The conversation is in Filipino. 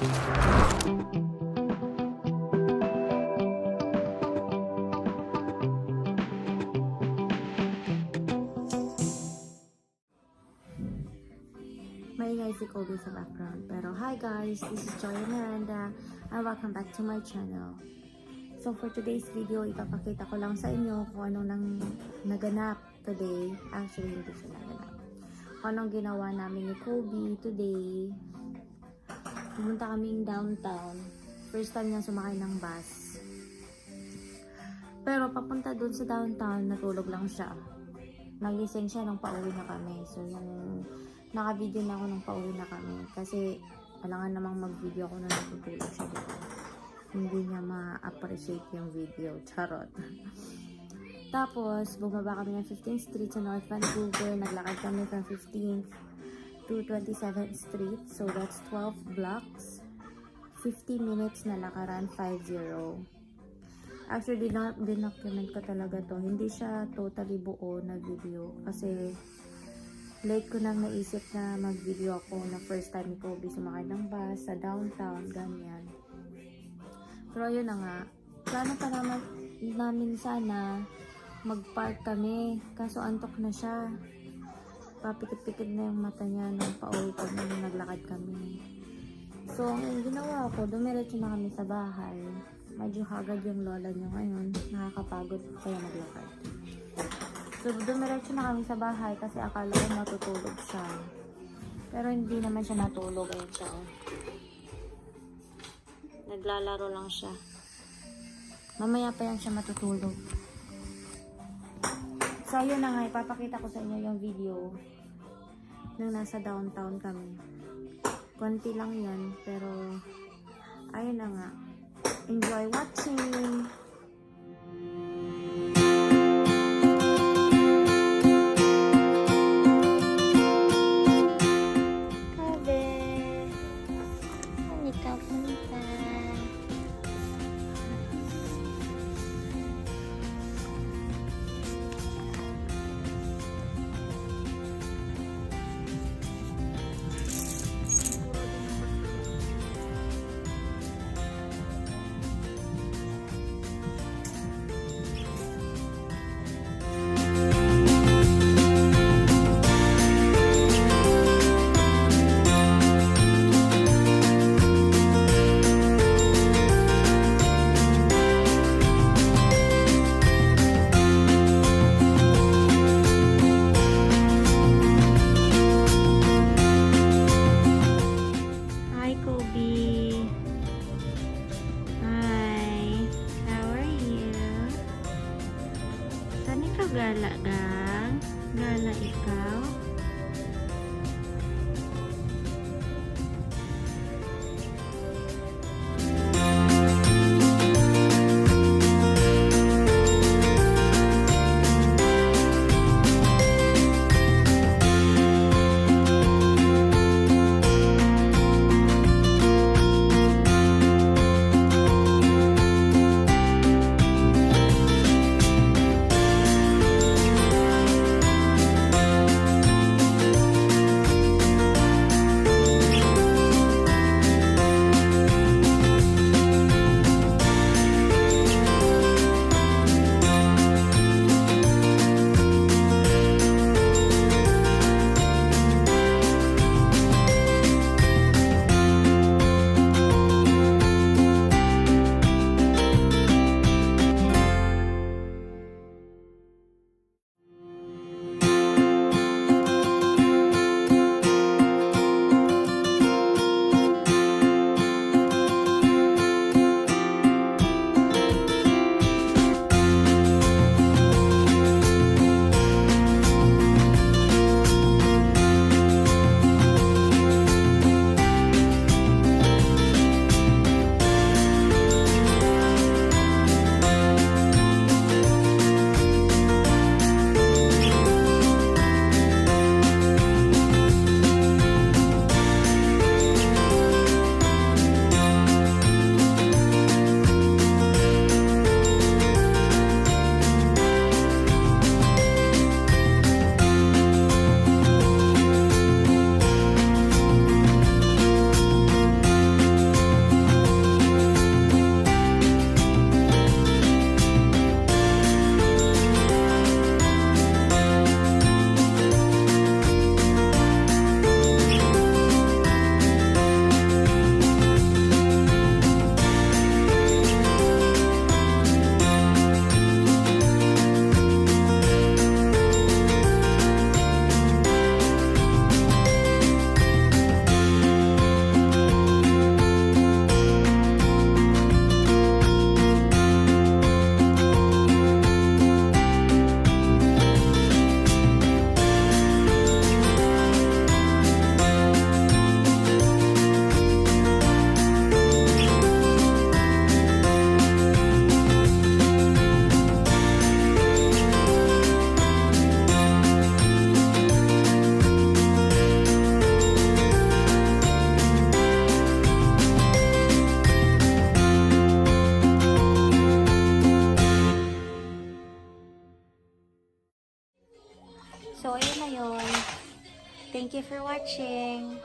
Maingay si Kobe sa background. Pero hi guys, this is Joy Miranda and welcome back to my channel. So for today's video, ipapakita ko lang sa inyo kung anong naganap today. Actually, hindi siya naganap. Kung anong ginawa namin ni Kobe today. Pumunta kaming downtown. First time niya sumakay ng bus. Pero papunta dun sa downtown, natulog lang siya. Nagising siya nung pauwi na kami. So yung naka-video na ako nung pauwi na kami. Kasi kailangan namang mag-video ako na natutulog siya dito. Hindi niya ma-appreciate yung video. Charot. Tapos, bumaba kami ng 15th Street sa North Vancouver. Naglakad kami from 15th to 27th Street. So, that's 12 blocks. 50 minutes na lakaran, 5-0. Actually, dinocument ko talaga to. Hindi siya totally buo na video. Kasi, late ko nang naisip na mag-video ako na first time ni Kobe sumakay ng bus sa downtown, ganyan. Pero yun na nga, plano pa namin sana mag-park kami, kaso antok na siya. Papikit-pikit na yung mata niya nung pauwi ko nung naglakad kami. So, ang ginawa ko, dumiretso na kami sa bahay. Medyo hagad yung lola niya ngayon, nakakapagod kaya maglakad. So, dumiretso na kami sa bahay kasi akala ko matutulog siya. Pero hindi naman siya natulog. Ayun siya. Naglalaro lang siya. Mamaya pa yan siya matutulog. So, ayun na nga. Ipapakita ko sa inyo yung video nung nasa downtown kami. Konti lang yan. Pero, ayun na nga. Enjoy watching! Gala gang? Gala ikaw? So, ayun na yun. Thank you for watching.